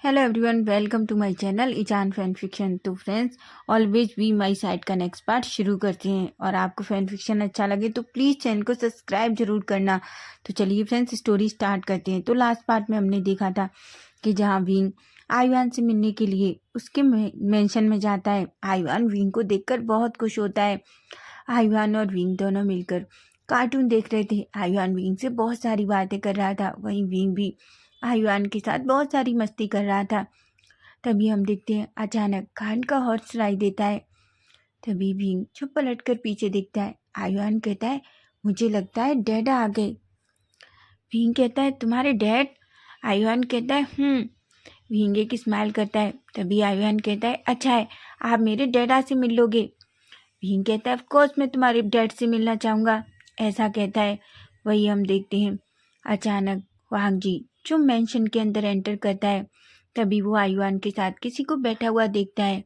Hello everyone, welcome to my channel ईजान fan fiction. तो friends, always be my side का next part शुरू करते हैं। और आपको फैन फिक्शन अच्छा लगे तो प्लीज़ चैनल को सब्सक्राइब जरूर करना। तो चलिए फ्रेंड्स, स्टोरी स्टार्ट करते हैं। तो लास्ट पार्ट में हमने देखा था कि जहाँ विंग आयुआन से मिलने के लिए उसके मेंशन में जाता है। आयुआन विंग को देखकर बहुत खुश होता है। आयुआन और विंग दोनों मिलकर कार्टून देख रहे थे। आयुआन विंग से बहुत सारी बातें कर रहा था, वहीं विंग भी आयुआन के साथ बहुत सारी मस्ती कर रहा था। तभी हम देखते हैं अचानक कान का हॉर्न सुनाई देता है। तभी भीम चुप पलट कर पीछे देखता है। आयुआन कहता है, मुझे लगता है डैड आ गए। भीम कहता है, तुम्हारे डैड? आयुआन कहता है भीम एक स्माइल करता है। तभी आयुआन कहता है, अच्छा है, आप मेरे डैडा से मिल लोगे। भीम कहता है, ऑफ कोर्स मैं तुम्हारे डैड से मिलना चाहूँगा, ऐसा कहता है। वही हम देखते हैं अचानक वांग जी जो मेंशन के अंदर एंटर करता है। तभी वो आयुआन के साथ किसी को बैठा हुआ देखता है।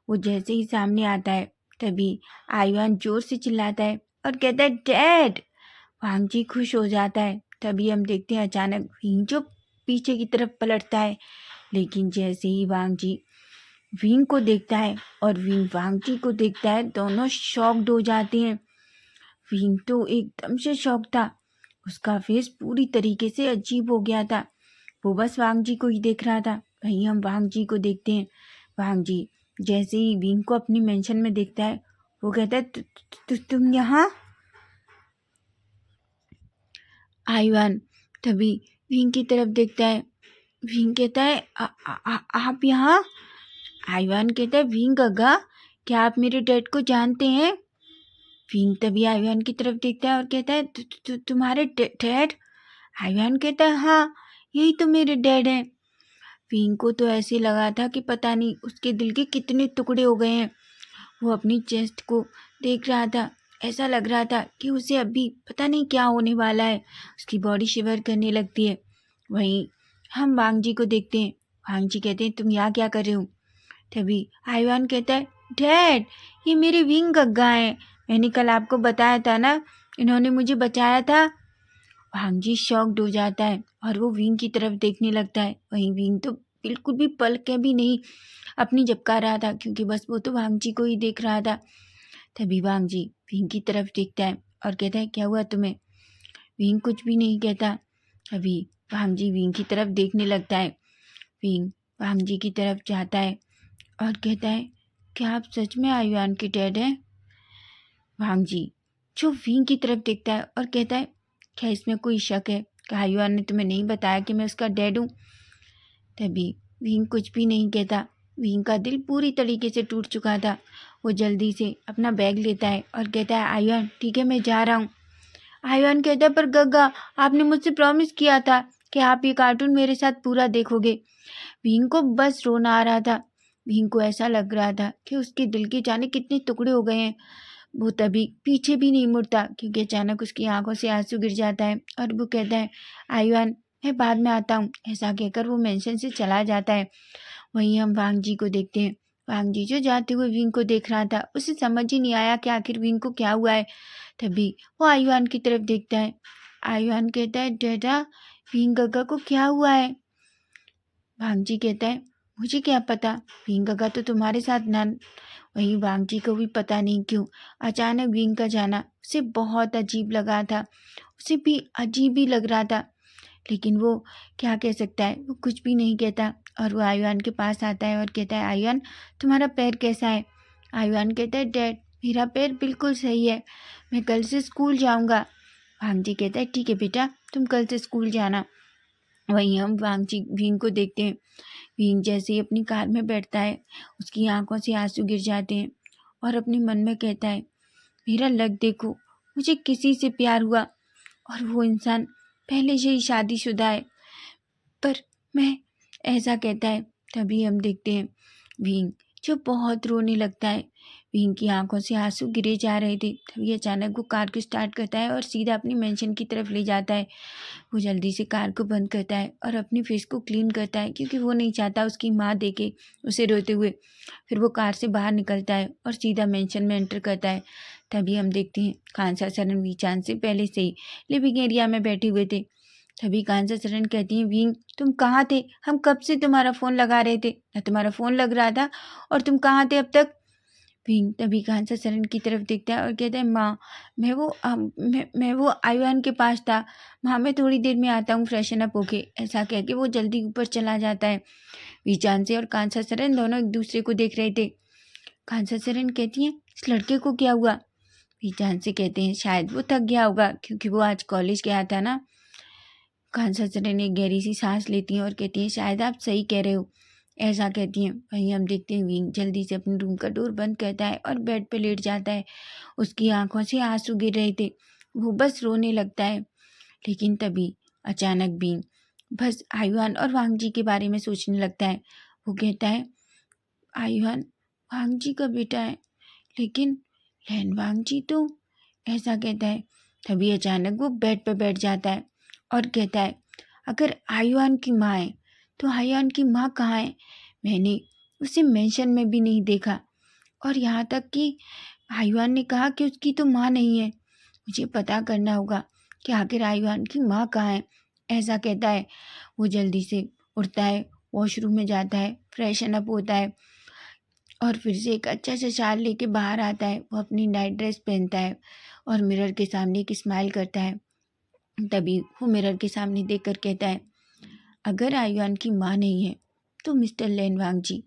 वो जैसे ही सामने आता है तभी आयुआन जोर से चिल्लाता है और कहता है, डैड। वांग जी खुश हो जाता है। तभी हम देखते हैं अचानक विंग जो पीछे की तरफ पलटता है। लेकिन जैसे ही वांग जी विंग को देखता है और विंग वांग जी को देखता है, दोनों शॉक्ड हो जाते हैं। विंग तो एकदम से शॉक था, उसका फेस पूरी तरीके से अजीब हो गया था। वो बस वांग जी को ही देख रहा था। वहीं हम वांग जी को देखते हैं। वांग जी जैसे ही विंग को अपनी मेंशन में देखता है, वो कहता है, तुम यहाँ? आयुआन तभी विंग की तरफ देखता है। विंग कहता है, आप यहाँ? आयुआन कहता है, विंग गगा, क्या आप मेरे डैड को जानते हैं? विंग तभी आयुआन की तरफ देखता है और कहता है, तुम्हारे डैड? आयुआन कहता है, हाँ, यही तो मेरे डैड हैं। विंग को तो ऐसे लगा था कि पता नहीं उसके दिल के कितने टुकड़े हो गए हैं। वो अपनी चेस्ट को देख रहा था। ऐसा लग रहा था कि उसे अभी पता नहीं क्या होने वाला है। उसकी बॉडी शिवर करने लगती है। वहीं हम वांग जी को देखते हैं। वांग जी कहते हैं, तुम यहाँ क्या कर रहे हो? तभी आयुआन कहता है, डैड, ये मेरे विंग गग्गा हैं। मैंने कल आपको बताया था ना, इन्होंने मुझे बचाया था। वांग जी शॉक्ड हो जाता है और वो विंग की तरफ देखने लगता है। वहीं विंग तो बिल्कुल भी पलक के भी नहीं अपनी झपका रहा था, क्योंकि बस वो तो वांग जी को ही देख रहा था। तभी वांग जी विंग की तरफ देखता है और कहता है, क्या हुआ तुम्हें? विंग कुछ भी नहीं कहता। अभी वांग जी विंग की तरफ देखने लगता है। विंग वांग जी की तरफ जाता है और कहता है, क्या आप सच में आयुआन के डैड हैं? वांग जी जो विंग की तरफ देखता है और कहता है, क्या इसमें कोई शक है कि आयुआन ने तुम्हें नहीं बताया कि मैं उसका डैड हूँ? तभी विंग कुछ भी नहीं कहता। विंग का दिल पूरी तरीके से टूट चुका था। वो जल्दी से अपना बैग लेता है और कहता है, आयुआन ठीक है, मैं जा रहा हूँ। आयुआन कहता है, पर गग्गा, आपने मुझसे प्रॉमिस किया था कि आप ये कार्टून मेरे साथ पूरा देखोगे। विंग को बस रोना आ रहा था। विंग को ऐसा लग रहा था कि उसके दिल के जाने कितने टुकड़े हो गए हैं। वो तभी पीछे भी नहीं मुड़ता, क्योंकि अचानक उसकी आंखों से आंसू गिर जाता है और वो कहता है, आयुआन मैं बाद में आता हूँ। ऐसा कहकर वो मेंशन से चला जाता है। वहीं हम वांग जी को देखते हैं। वांग जी जो जाते हुए विंग को देख रहा था, उसे समझ ही नहीं आया कि आखिर विंग को क्या हुआ है। तभी वो आयुआन की तरफ देखता है। आयुआन कहता है, डैडा, विंग गग्गा को क्या हुआ है? वांग जी कहता है, मुझे क्या पता, विंग गग्गा तो तुम्हारे साथ ना। वहीं वांग जी को भी पता नहीं क्यों अचानक विंग का जाना उसे बहुत अजीब लगा था। उसे भी अजीब ही लग रहा था, लेकिन वो क्या कह सकता है, वो कुछ भी नहीं कहता। और वो आयुआन के पास आता है और कहता है, आयुआन तुम्हारा पैर कैसा है? आयुआन कहता है, डैड मेरा पैर बिल्कुल सही है, मैं कल से स्कूल जाऊंगा। वांग जी कहता है, ठीक है बेटा, तुम कल से स्कूल जाना। वहीं हम वांग जी विंग को देखते हैं। विंग जैसे ही अपनी कार में बैठता है, उसकी आंखों से आंसू गिर जाते हैं और अपने मन में कहता है, मेरा लक देखो, मुझे किसी से प्यार हुआ और वो इंसान पहले से ही शादीशुदा है, पर मैं, ऐसा कहता है। तभी हम देखते हैं विंग जो बहुत रोने लगता है। विंग की आंखों से आंसू गिरे जा रहे थे। तभी अचानक वो कार को स्टार्ट करता है और सीधा अपनी मेंशन की तरफ ले जाता है। वो जल्दी से कार को बंद करता है और अपनी फेस को क्लीन करता है, क्योंकि वो नहीं चाहता उसकी माँ देखे उसे रोते हुए। फिर वो कार से बाहर निकलता है और सीधा मेंशन में एंटर करता है। तभी हम देखते हैं खानसा सरनवीर चांद से पहले से ही लिविंग एरिया में बैठे हुए थे। तभी कांसा सरन कहती हैं, विंग तुम कहाँ थे? हम कब से तुम्हारा फ़ोन लगा रहे थे, ना तुम्हारा फ़ोन लग रहा था और तुम कहाँ थे अब तक? विंग तभी कांसा सरन की तरफ देखता है और कहता है, माँ मैं वो आयुआन के पास था, माँ मैं थोड़ी देर में आता हूँ फ्रेशन अप होके। ऐसा कह के वो जल्दी ऊपर चला जाता है। वीचान से और कांसा सरन दोनों एक दूसरे को देख रहे थे। कांसा सरन कहती हैं, इस लड़के को क्या हुआ? वीचान से कहते हैं, शायद वो थक गया होगा क्योंकि वो आज कॉलेज गया था ना। कांसा सरन एक गहरी सी सांस लेती हैं और कहती हैं, शायद आप सही कह रहे हो। ऐसा कहती हैं। वहीं हम देखते हैं विंग जल्दी से अपने रूम का डोर बंद करता है और बेड पे लेट जाता है। उसकी आंखों से आंसू गिर रहे थे, वो बस रोने लगता है। लेकिन तभी अचानक विंग बस आयुआन और वांग जी के बारे में सोचने लगता है। वो कहता है, आयुआन वांग जी का बेटा है, लेकिन लैन वांग जी तो, ऐसा कहता है। तभी अचानक वो बेड पर बैठ जाता है और कहता है, अगर आयुआन की माँ है तो आयुआन की माँ कहाँ है? मैंने उसे मेंशन में भी नहीं देखा, और यहाँ तक कि आयुआन ने कहा कि उसकी तो माँ नहीं है। मुझे पता करना होगा कि आखिर आयुआन की माँ कहाँ है। ऐसा कहता है। वो जल्दी से उठता है, वॉशरूम में जाता है, फ्रेशन अप होता है और फिर से एक अच्छा सा शाल लेके बाहर आता है। वो अपनी नाइट ड्रेस पहनता है और मिरर के सामने एक स्माइल करता है। तभी वो मिरर के सामने देखकर कहता है, अगर आयुआन की माँ नहीं है तो मिस्टर लैन वांग जी,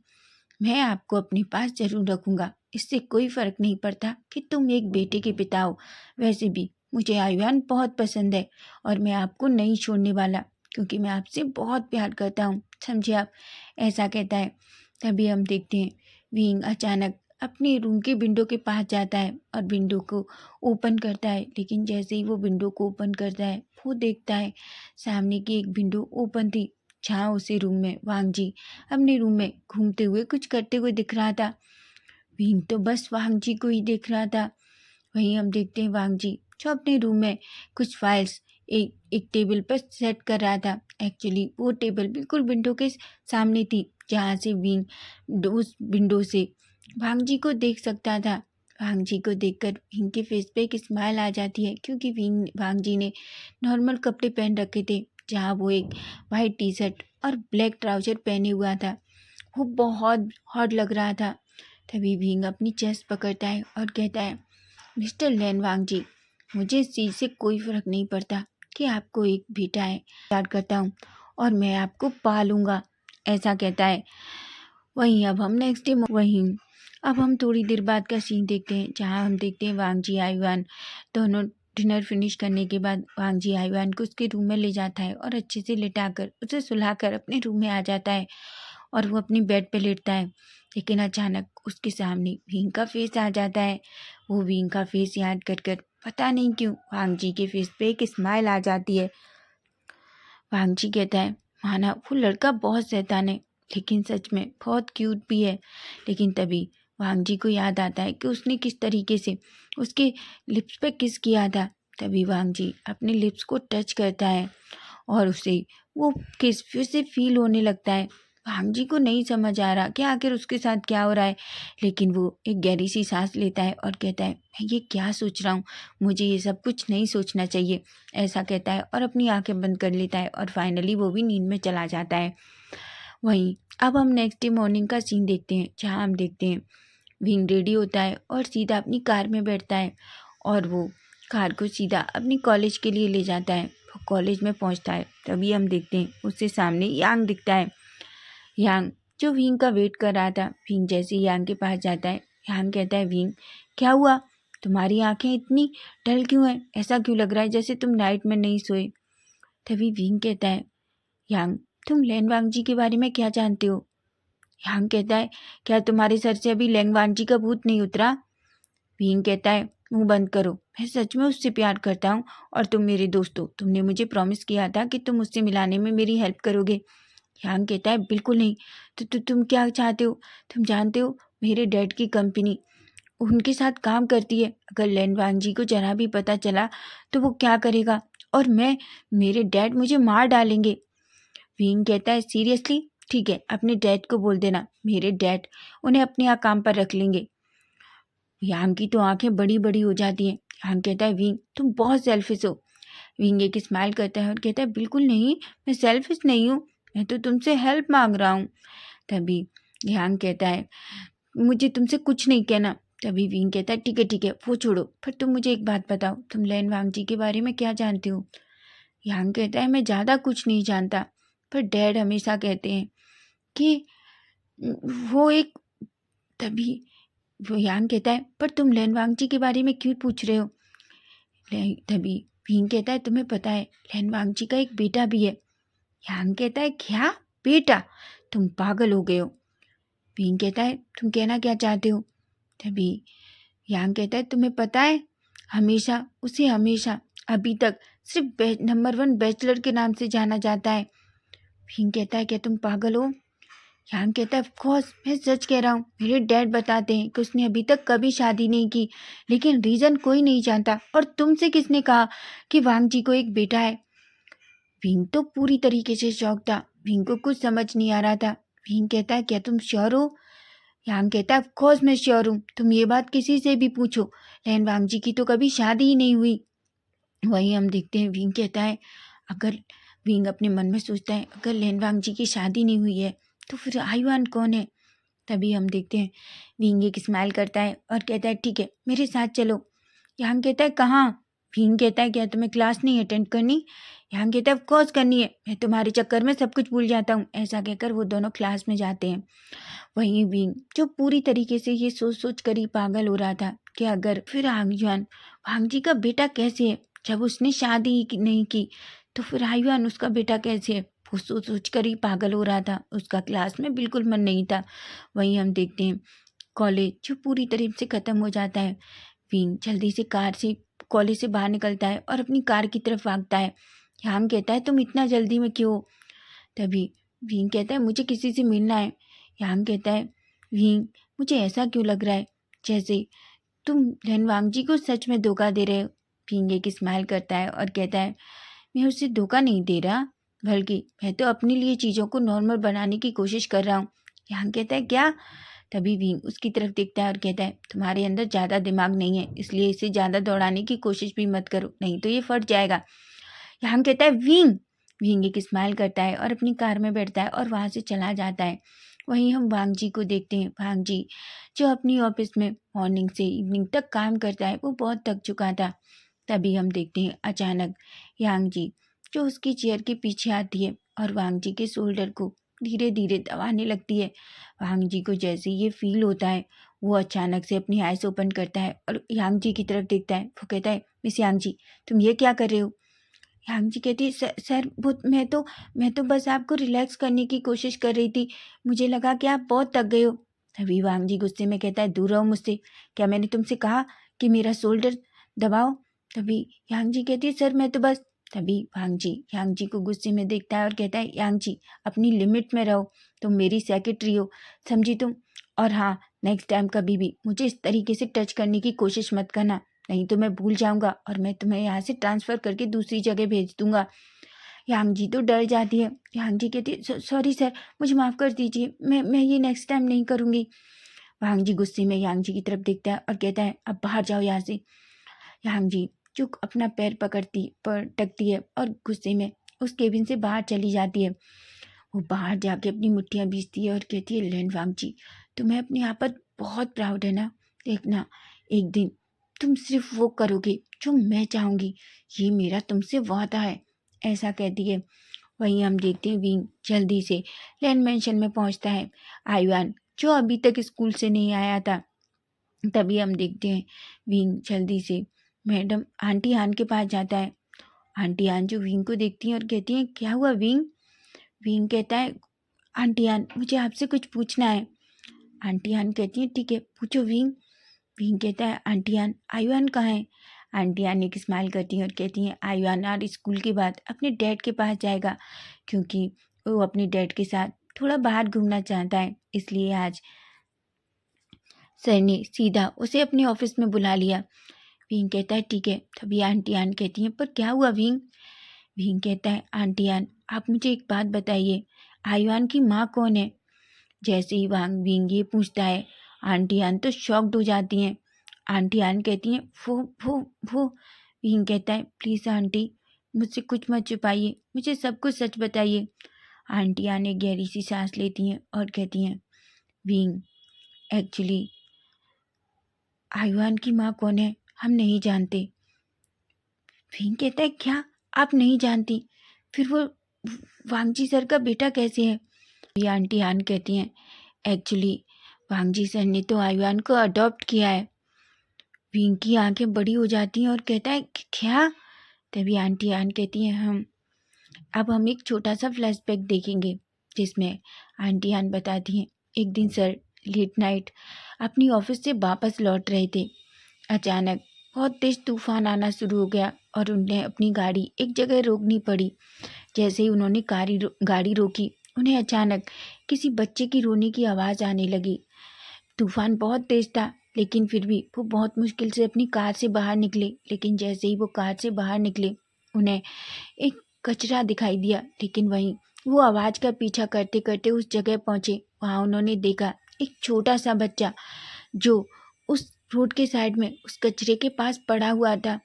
मैं आपको अपने पास जरूर रखूँगा। इससे कोई फ़र्क नहीं पड़ता कि तुम एक बेटे के पिता हो। वैसे भी मुझे आयुआन बहुत पसंद है और मैं आपको नहीं छोड़ने वाला, क्योंकि मैं आपसे बहुत प्यार करता हूँ, समझे आप? ऐसा कहता है। तभी हम देखते हैं विंग अचानक अपने रूम के विंडो के पास जाता है और विंडो को ओपन करता है। लेकिन जैसे ही वो विंडो को ओपन करता है, वो देखता है सामने की एक विंडो ओपन थी, जहाँ उसे रूम में वांग जी अपने रूम में घूमते हुए कुछ करते हुए दिख रहा था। विंग तो बस वांग जी को ही देख रहा था। वहीं हम देखते हैं वांग जी जो अपने रूम में कुछ फाइल्स एक एक टेबल पर सेट कर रहा था। एक्चुअली वो टेबल बिल्कुल विंडो के सामने थी, जहाँ से विंग उस विंडो से वांग जी को देख सकता था। वांग जी को देखकर विंग के फेस पे एक स्माइल आ जाती है, क्योंकि वांग जी ने नॉर्मल कपड़े पहन रखे थे, जहाँ वो एक वाइट टी शर्ट और ब्लैक ट्राउजर पहने हुआ था। वो बहुत हॉट लग रहा था। तभी विंग अपनी चेस्ट पकड़ता है और कहता है, मिस्टर लैन वांग जी, मुझे इस चीज़ से कोई फ़र्क नहीं पड़ता कि आपको एक बेटा है। प्यार करता हूँ और मैं आपको पालूंगा। ऐसा कहता है। वहीं अब हम थोड़ी देर बाद का सीन देखते हैं, जहाँ हम देखते हैं वांग जी आयुआन दोनों डिनर फिनिश करने के बाद वांग जी आयुआन को उसके रूम में ले जाता है और अच्छे से लिटाकर उसे सुलाकर अपने रूम में आ जाता है और वो अपनी बेड पे लेटता है। लेकिन अचानक उसके सामने विंग का फेस आ जाता है। वो विंग का फेस याद कर कर पता नहीं क्यों वांग जी के फेस पे एक स्माइल आ जाती है। वांग जी कहता है, माना वो लड़का बहुत शैतान है, लेकिन सच में बहुत क्यूट भी है। लेकिन तभी वांग जी को याद आता है कि उसने किस तरीके से उसके लिप्स पे किस किया था। तभी वांग जी अपने लिप्स को टच करता है और उसे वो किस फिर से फील होने लगता है। वांग जी को नहीं समझ आ रहा कि आखिर उसके साथ क्या हो रहा है, लेकिन वो एक गहरी सी सांस लेता है और कहता है, मैं ये क्या सोच रहा हूँ, मुझे ये सब कुछ नहीं सोचना चाहिए। ऐसा कहता है और अपनी आंखें बंद कर लेता है और फाइनली वो भी नींद में चला जाता है। वहीं अब हम नेक्स्ट डे मॉर्निंग का सीन देखते हैं, जहाँ हम देखते हैं विंग रेडी होता है और सीधा अपनी कार में बैठता है और वो कार को सीधा अपनी कॉलेज के लिए ले जाता है। वो कॉलेज में पहुंचता है, तभी हम देखते हैं उससे सामने यांग दिखता है। यांग जो विंग का वेट कर रहा था। विंग जैसे ही यांग के पास जाता है, यांग कहता है, विंग क्या हुआ, तुम्हारी आंखें इतनी डल क्यों हैं? ऐसा क्यों लग रहा है जैसे तुम नाइट में नहीं सोए? तभी विंग कहता है, यांग तुम लैन वांग जी के बारे में क्या जानते हो? यांग कहता है, क्या तुम्हारे सर से अभी लैंग वांग जी का भूत नहीं उतरा? विंग कहता है, मुंह बंद करो, मैं सच में उससे प्यार करता हूँ और तुम मेरे दोस्त हो। तुमने मुझे प्रॉमिस किया था कि तुम उससे मिलाने में मेरी हेल्प करोगे। यांग कहता है, बिल्कुल नहीं। तो तुम क्या चाहते हो? तुम जानते हो मेरे डैड की कंपनी उनके साथ काम करती है। अगर लैन वांग जी को जरा भी पता चला तो वो क्या करेगा, और मेरे डैड मुझे मार डालेंगे। विंग कहता है, सीरियसली? ठीक है, अपने डैड को बोल देना, मेरे डैड उन्हें अपने यहाँ काम पर रख लेंगे। यांग की तो आंखें बड़ी बड़ी हो जाती हैं। यांग कहता है, विंग तुम बहुत सेल्फिश हो। विंग एक स्माइल करता है और कहता है बिल्कुल नहीं, मैं सेल्फिश नहीं हूँ, मैं तो तुमसे हेल्प मांग रहा हूँ। तभी यांग कहता है मुझे तुमसे कुछ नहीं कहना। तभी विंग कहता है ठीक है वो छोड़ो, पर तुम मुझे एक बात बताओ, तुम लैन वांग जी के बारे में क्या जानते हो? यांग कहता है मैं ज़्यादा कुछ नहीं जानता, पर डैड हमेशा कहते हैं कि वो एक। तभी वो यांग कहता है पर तुम लैन वांग जी के बारे में क्यों पूछ रहे हो? तभी विंग कहता है तुम्हें पता है लैन वांग जी का एक बेटा भी है। यांग कहता है क्या बेटा? तुम पागल हो गए हो। विंग कहता है तुम कहना क्या चाहते हो? तभी यांग कहता है तुम्हें पता है हमेशा अभी तक सिर्फ नंबर 1 बैचलर के नाम से जाना जाता है। विंग कहता है क्या तुम पागल हो? यांग कहता है ऑफ कोर्स मैं सच कह रहा हूँ, मेरे डैड बताते हैं कि उसने अभी तक कभी शादी नहीं की, लेकिन रीज़न कोई नहीं जानता। और तुमसे किसने कहा कि वांग जी को एक बेटा है? विंग तो पूरी तरीके से शॉक था, विंग को कुछ समझ नहीं आ रहा था। विंग कहता है क्या तुम श्योर हो? यांग कहता है ऑफ कोर्स मैं श्योर हूँ, तुम ये बात किसी से भी पूछो, लैन वांग जी की तो कभी शादी ही नहीं हुई। वहीं हम देखते हैं विंग कहता है अगर विंग अपने मन में सोचता है अगर लैन वांग जी की शादी नहीं हुई है तो फिर आयुआन कौन है? तभी हम देखते हैं विंग एक स्माइल करता है और कहता है ठीक है मेरे साथ चलो। यांग कहता है कहाँ? विंग कहता है क्या तुम्हें क्लास नहीं अटेंड करनी? यांग कहता है ऑफ कोर्स करनी है, मैं तुम्हारे चक्कर में सब कुछ भूल जाता हूँ। ऐसा कहकर वो दोनों क्लास में जाते हैं। वहीं विंग जो पूरी तरीके से ये सोच सोच कर ही पागल हो रहा था कि अगर फिर आयुआन वांग जी का बेटा कैसे है, जब उसने शादी ही नहीं की तो फिर आयुआन उसका बेटा कैसे है, वो सोच सोच कर ही पागल हो रहा था। उसका क्लास में बिल्कुल मन नहीं था। वहीं हम देखते हैं कॉलेज जो पूरी तरह से ख़त्म हो जाता है। विंग जल्दी से कार से कॉलेज से बाहर निकलता है और अपनी कार की तरफ भागता है। ह्याम कहता है तुम इतना जल्दी में क्यों? तभी विंग कहता है मुझे किसी से मिलना है। ह्याम कहता है विंग मुझे ऐसा क्यों लग रहा है जैसे तुम लैन जी को सच में धोखा दे रहे हो। विंग एक स्माइल करता है और कहता है मैं उसे धोखा नहीं दे रहा, बल्कि मैं तो अपने लिए चीज़ों को नॉर्मल बनाने की कोशिश कर रहा हूँ। ह्यांग कहता है क्या? तभी विंग उसकी तरफ देखता है और कहता है तुम्हारे अंदर ज़्यादा दिमाग नहीं है, इसलिए इसे ज़्यादा दौड़ाने की कोशिश भी मत करो, नहीं तो ये फट जाएगा। ह्यांग कहता है विंग। विंग एक स्माइल करता है और अपनी कार में बैठता है और वहाँ से चला जाता है। वहीं हम वांग जी को देखते हैं। वांग जी जो अपनी ऑफिस में मॉर्निंग से इवनिंग तक काम करता है, वो बहुत थक चुका था। तभी हम देखते हैं अचानक यांग जी जो उसकी चेयर के पीछे आती है और वांग जी के शोल्डर को धीरे धीरे दबाने लगती है। वांग जी को जैसे ये फील होता है, वो अचानक से अपनी आइज ओपन करता है और यांग जी की तरफ देखता है। वो कहता है मिस यांग जी तुम ये क्या कर रहे हो? यांग जी कहती है सर वो मैं तो बस आपको रिलैक्स करने की कोशिश कर रही थी, मुझे लगा कि आप बहुत थक गए हो। तभी वांग जी गुस्से में कहता है दूर रहो मुझसे, क्या मैंने तुमसे कहा कि मेरा शोल्डर दबाओ? तभी यांग जी कहती है सर मैं तो बस। तभी वांग जी यांग जी को गुस्से में देखता है और कहता है यांग जी अपनी लिमिट में रहो, तुम मेरी सेक्रेटरी हो, समझी तुम? और हाँ, नेक्स्ट टाइम कभी भी मुझे इस तरीके से टच करने की कोशिश मत करना, नहीं तो मैं भूल जाऊंगा और मैं तुम्हें यहाँ से ट्रांसफ़र करके दूसरी जगह भेज दूंगा। यांग जी तो डर जाती है। यांग जी कहती है सॉरी सर, मुझे माफ़ कर दीजिए, मैं ये नेक्स्ट टाइम नहीं करूँगी। वांग जी गुस्से में यांग जी की तरफ देखता है और कहता है अब बाहर जाओ यहाँ से। यांग जी जो अपना पैर पटकती है और गुस्से में उस केबिन से बाहर चली जाती है। वो बाहर जाके अपनी मुट्ठियाँ बीचती है और कहती है लैन वांग जी तुम्हें अपने आप पर बहुत प्राउड है ना, देखना एक दिन तुम सिर्फ वो करोगे जो मैं चाहूँगी, ये मेरा तुमसे वादा है, ऐसा कहती है। वहीं हम देखते हैं विंग जल्दी से लैंड मैंशन में पहुंचता है। आयुआन जो अभी तक स्कूल से नहीं आया था। तभी हम देखते हैं विंग जल्दी से मैडम आंटी आन के पास जाता है। आंटी आन जो विंग को देखती हैं और कहती हैं क्या हुआ विंग? विंग कहता है आंटी आन मुझे आपसे कुछ पूछना है। आंटी आन कहती हैं ठीक है पूछो विंग। विंग कहता है आंटी आन आयुआन कहाँ है? आंटी आन एक स्माइल करती हैं और कहती हैं आयुआन आज स्कूल के बाद अपने डैड के पास जाएगा, क्योंकि वो अपने डैड के साथ थोड़ा बाहर घूमना चाहता है, इसलिए आज सर ने सीधा उसे अपने ऑफिस में बुला लिया। विंग कहता है ठीक है। तभी आंटी आन कहती हैं पर क्या हुआ विंग? विंग कहता है आंटी आन आप मुझे एक बात बताइए, आयुआन की माँ कौन है? जैसे ही वांग विंग ये पूछता है आंटी आन तो शॉक्ड हो जाती हैं। आंटी आन कहती हैं वो। विंग कहता है प्लीज़ आंटी मुझसे कुछ मत छुपाइए, मुझे सब कुछ सच बताइए। आंटी आने गहरी सी सांस लेती हैं और कहती हैं, विंग, एक्चुअली आयुआन की माँ कौन है हम नहीं जानते। विंग कहता है, क्या आप नहीं जानती? फिर वो वांगजी सर का बेटा कैसे है? ये आंटी आन कहती हैं, एक्चुअली वांगजी सर ने तो आयुआन को अडॉप्ट किया है। विंग की आंखें बड़ी हो जाती हैं और कहता है, क्या? तभी आंटी आन कहती हैं, अब हम एक छोटा सा फ्लैशबैक देखेंगे जिसमें आंटी आन बताती हैं, एक दिन सर लेट नाइट अपनी ऑफिस से वापस लौट रहे थे। अचानक बहुत तेज तूफान आना शुरू हो गया और उन्हें अपनी गाड़ी एक जगह रोकनी पड़ी। जैसे ही उन्होंने गाड़ी रोकी, उन्हें अचानक किसी बच्चे की रोने की आवाज़ आने लगी। तूफान बहुत तेज था, लेकिन फिर भी वो बहुत मुश्किल से अपनी कार से बाहर निकले। लेकिन जैसे ही वो कार से बाहर निकले, उन्हें एक कचरा दिखाई दिया। लेकिन वहीं वो आवाज़ का पीछा करते करते उस जगह पहुँचे। वहाँ उन्होंने देखा एक छोटा सा बच्चा जो उस रोड के साइड में उस कचरे के पास पड़ा हुआ था।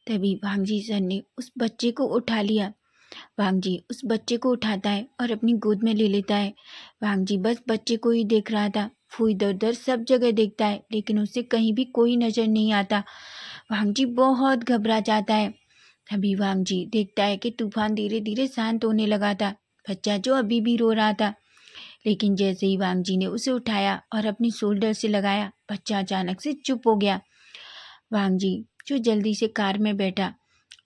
तभी वांगजी सर ने उस बच्चे को उठा लिया। वांगजी उस बच्चे को उठाता है और अपनी गोद में ले लेता है। वांगजी बस बच्चे को ही देख रहा था। वो इधर उधर सब जगह देखता है, लेकिन उसे कहीं भी कोई नज़र नहीं आता। वांगजी बहुत घबरा जाता है। तभी वांगजी देखता है कि तूफान धीरे धीरे शांत होने लगा था। बच्चा जो अभी भी रो रहा था, लेकिन जैसे ही वांगजी ने उसे उठाया और अपनी शोल्डर से लगाया, बच्चा अचानक से चुप हो गया। वांगजी जो जल्दी से कार में बैठा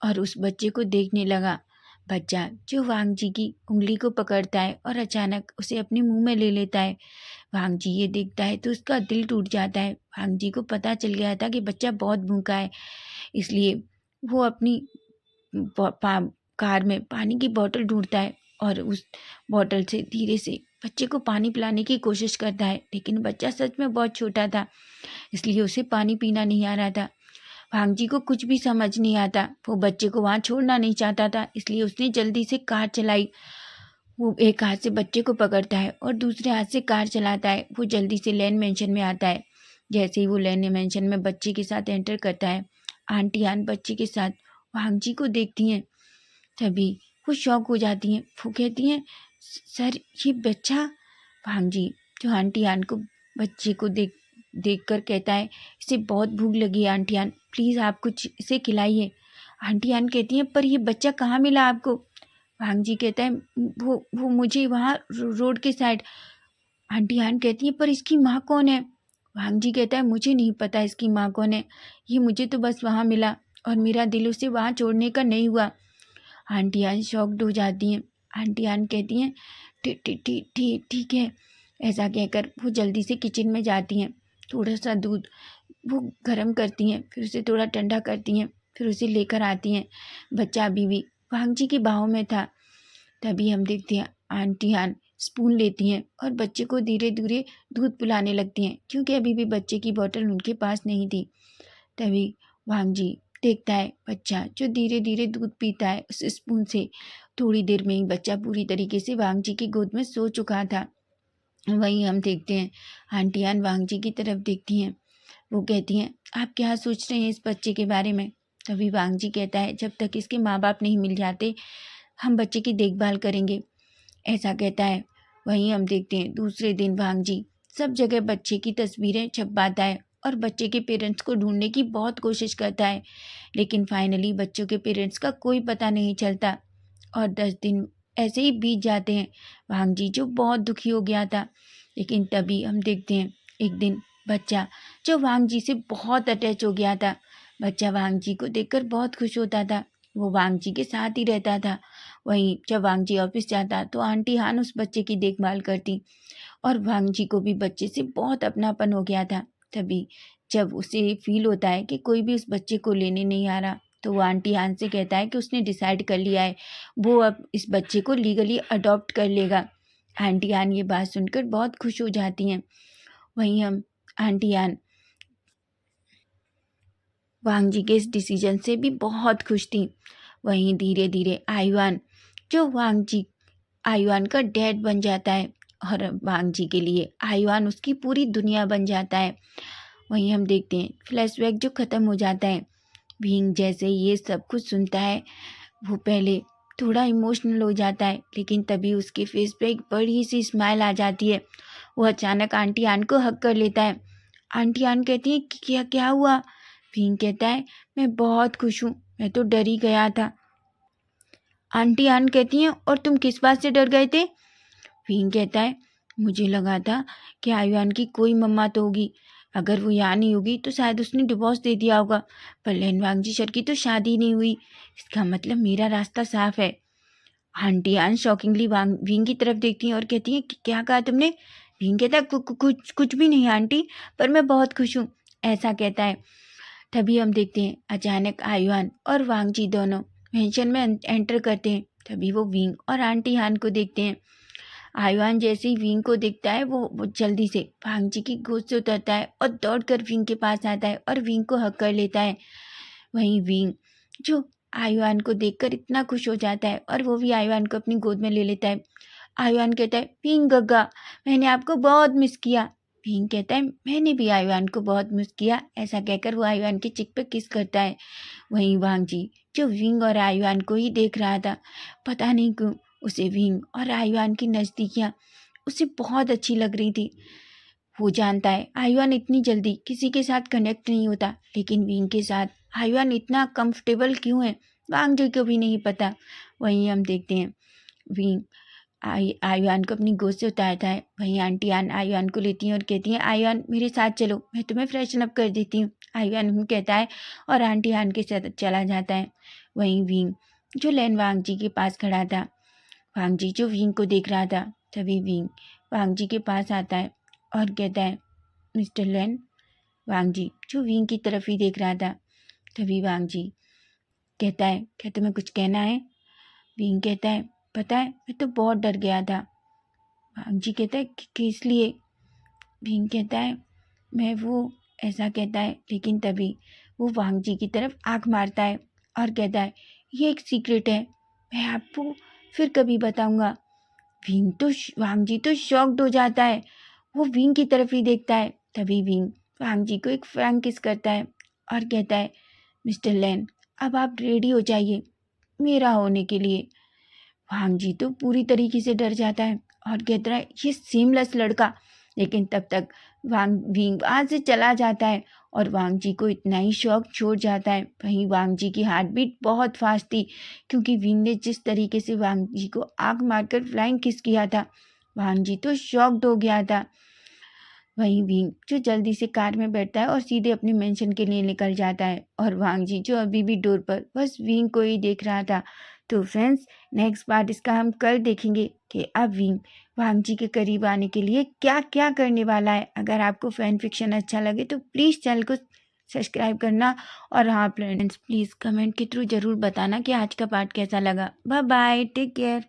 और उस बच्चे को देखने लगा। बच्चा जो वांगजी की उंगली को पकड़ता है और अचानक उसे अपने मुंह में ले लेता है। वांगजी ये देखता है तो उसका दिल टूट जाता है। वांगजी को पता चल गया था कि बच्चा बहुत भूखा है, इसलिए वो अपनी कार में पानी की बोतल ढूंढता है और उस बोतल से धीरे से बच्चे को पानी पिलाने की कोशिश करता है। लेकिन बच्चा सच में बहुत छोटा था, इसलिए उसे पानी पीना नहीं आ रहा था। वांगजी को कुछ भी समझ नहीं आता। वो बच्चे को वहाँ छोड़ना नहीं चाहता था, इसलिए उसने जल्दी से कार चलाई। वो एक हाथ से बच्चे को पकड़ता है और दूसरे हाथ से कार चलाता है। वो जल्दी से लैन मेंशन में आता है। जैसे ही वो लैन मेंशन में बच्चे के साथ एंटर करता है, आंटी आन बच्चे के साथ वांगजी को देखती हैं। तभी वो शॉक हो जाती हैं। वो कहती हैं, सर ये बच्चा। वांगजी जो आंटी आन को बच्चे को देख कर कहता है, इसे बहुत भूख लगी है आंटी आन, प्लीज़ आप कुछ इसे खिलाइए। आंटी आन कहती हैं, पर ये बच्चा कहाँ मिला आपको? वांगजी कहता है, वो मुझे वहाँ रोड के साइड। आंटी आन कहती है, पर इसकी माँ कौन है? वांगजी कहता है, मुझे नहीं पता इसकी माँ कौन है, ये मुझे तो बस वहाँ मिला और मेरा दिल उसे वहाँ छोड़ने का नहीं हुआ। आंटी आन शॉक्ड हो जाती हैं। आंटी आन कहती हैं, ठीक है। ऐसा कहकर वो जल्दी से किचन में जाती हैं। थोड़ा सा दूध वो गर्म करती हैं, फिर उसे थोड़ा ठंडा करती हैं, फिर उसे लेकर आती हैं। बच्चा अभी भी वांगजी की बाहों में था। तभी हम देखते हैं आंटी आन स्पून लेती हैं और बच्चे को धीरे धीरे दूध पिलाने लगती हैं, क्योंकि अभी भी बच्चे की बोतल उनके पास नहीं थी। तभी वांगजी देखता है बच्चा जो धीरे धीरे दूध पीता है उस स्पून से। थोड़ी देर में ही बच्चा पूरी तरीके से वांगजी की गोद में सो चुका था। वहीं हम देखते हैं आंटी आन वांगजी की तरफ देखती हैं। वो कहती हैं, आप क्या सोच रहे हैं इस बच्चे के बारे में? तभी वांगजी कहता है, जब तक इसके माँ बाप नहीं मिल जाते हम बच्चे की देखभाल करेंगे, ऐसा कहता है। वहीं हम देखते हैं दूसरे दिन वांगजी सब जगह बच्चे की तस्वीरें छपवाता है और बच्चे के पेरेंट्स को ढूंढने की बहुत कोशिश करता है। लेकिन फाइनली बच्चों के पेरेंट्स का कोई पता नहीं चलता और 10 दिन ऐसे ही बीत जाते हैं। वांगजी जो बहुत दुखी हो गया था। लेकिन तभी हम देखते हैं एक दिन बच्चा जो वांगजी से बहुत अटैच हो गया था। बच्चा वांगजी को देखकर बहुत खुश होता था। वो वांगजी के साथ ही रहता था। वहीं जब वांगजी ऑफिस जाता तो आंटी हान उस बच्चे की देखभाल करती और वांगजी को भी बच्चे से बहुत अपनापन हो गया था। तभी जब उसे फील होता है कि कोई भी उस बच्चे को लेने नहीं आ रहा, तो वो आंटी हान से कहता है कि उसने डिसाइड कर लिया है, वो अब इस बच्चे को लीगली अडॉप्ट कर लेगा। आंटी हान ये बात सुनकर बहुत खुश हो जाती हैं। वहीं हम आंटी हान वांगजी के इस डिसीजन से भी बहुत खुश थी। वहीं धीरे धीरे आयुआन का डैड बन जाता है और वांगजी के लिए आयुआन उसकी पूरी दुनिया बन जाता है। वहीं हम देखते हैं फ्लैशबैक जो ख़त्म हो जाता है। विंग जैसे ये सब कुछ सुनता है वो पहले थोड़ा इमोशनल हो जाता है, लेकिन तभी उसके फेस पे एक बड़ी सी स्माइल आ जाती है। वो अचानक आंटी आन को हक कर लेता है। आंटी आन कहती है कि क्या क्या हुआ? विंग कहता है मैं बहुत खुश हूँ, मैं तो डर ही गया था। आंटी आन कहती हैं और तुम किस बात से डर गए थे? विंग कहता है मुझे लगा था कि आयुआन की कोई मम्मा तो होगी, अगर वो यहाँ नहीं होगी तो शायद उसने डिवोर्स दे दिया होगा, पर लेनवांगजी सर की तो शादी नहीं हुई, इसका मतलब मेरा रास्ता साफ है। आंटी आन शॉकिंगली विंग की तरफ देखती हैं और कहती हैं क्या कहा तुमने? विंग कहता है कुछ कुछ भी नहीं आंटी, पर मैं बहुत खुश हूँ, ऐसा कहता है। तभी हम देखते हैं अचानक आयुआन और वांगजी दोनों मेंशन में एंटर करते हैं। तभी वो विंग और आंटी हान को देखते हैं। आयुआन जैसे ही विंग को देखता है वो जल्दी से वांगजी की गोद से उतरता है और दौड़कर विंग के पास आता है और विंग को हक कर लेता है। वहीं विंग जो आयुआन को देखकर इतना खुश हो जाता है और वो भी आयुआन को अपनी गोद में ले लेता है। आयुआन कहता है विंग गग्गा, मैंने आपको बहुत मिस किया। विंग कहता है मैंने भी आयुआन को बहुत मिस किया। ऐसा कहकर वो आयुआन की चिक पे किस करता है। वहीं वांगजी जो विंग और आयुआन को ही देख रहा था, पता नहीं क्यों उसे विंग और आयुआन की नज़दीकियाँ उसे बहुत अच्छी लग रही थी। वो जानता है आयुआन इतनी जल्दी किसी के साथ कनेक्ट नहीं होता, लेकिन विंग के साथ आयुआन इतना कंफर्टेबल क्यों है वांगजी को भी नहीं पता। वहीं हम देखते हैं विंग आयुआन को अपनी गोद से उतारता है। वहीं आंटी आन आयुआन को लेती हैं और कहती हैं आयुआन मेरे साथ चलो, मैं तुम्हें फ्रेशन अप कर देती हूँ। आयुआन कहता है और आंटी आन के साथ चला जाता है। वहीं विंग जो लैन वांगजी के पास खड़ा था, वांगजी जो विंग को देख रहा था, तभी विंग वांगजी के पास आता है और कहता है मिस्टर लैन। वांगजी जो विंग की तरफ ही देख रहा था, तभी वांगजी कहता है क्या तुम्हें कुछ कहना है? विंग कहता है पता है मैं तो बहुत डर गया था। वांगजी कहता है किस लिए? विंग कहता है मैं वो, ऐसा कहता है, लेकिन तभी वो वांगजी की तरफ आंख मारता है और कहता है ये एक सीक्रेट है, मैं आपको फिर कभी बताऊंगा। वांगजी तो शॉक्ड हो जाता है। वो विंग की तरफ ही देखता है। तभी विंग वांगजी को एक फ्रैंक किस करता है और कहता है मिस्टर लैन अब आप रेडी हो जाइए मेरा होने के लिए। वांगजी तो पूरी तरीके से डर जाता है और कहता है ये सीमलेस लड़का, लेकिन तब तक विंग वहाँ से चला जाता है और वांगजी को इतना ही शौक छोड़ जाता है। वहीं वांगजी की हार्ट बीट बहुत फास्ट थी, क्योंकि विंग ने जिस तरीके से वांगजी को आंख मारकर फ्लाइंग किस किया था, वांगजी तो शॉक्ड हो गया था। वहीं विंग जो जल्दी से कार में बैठता है और सीधे अपने मेंशन के लिए निकल जाता है और वांगजी जो अभी भी डोर पर बस विंग को ही देख रहा था। तो फ्रेंड्स नेक्स्ट पार्ट इसका हम कल देखेंगे कि अब विंग वांगजी के करीब आने के लिए क्या क्या करने वाला है। अगर आपको फैन फिक्शन अच्छा लगे तो प्लीज़ चैनल को सब्सक्राइब करना और हाँ फ्रेंड्स प्लीज़ कमेंट के थ्रू ज़रूर बताना कि आज का पार्ट कैसा लगा। Bye bye, take care.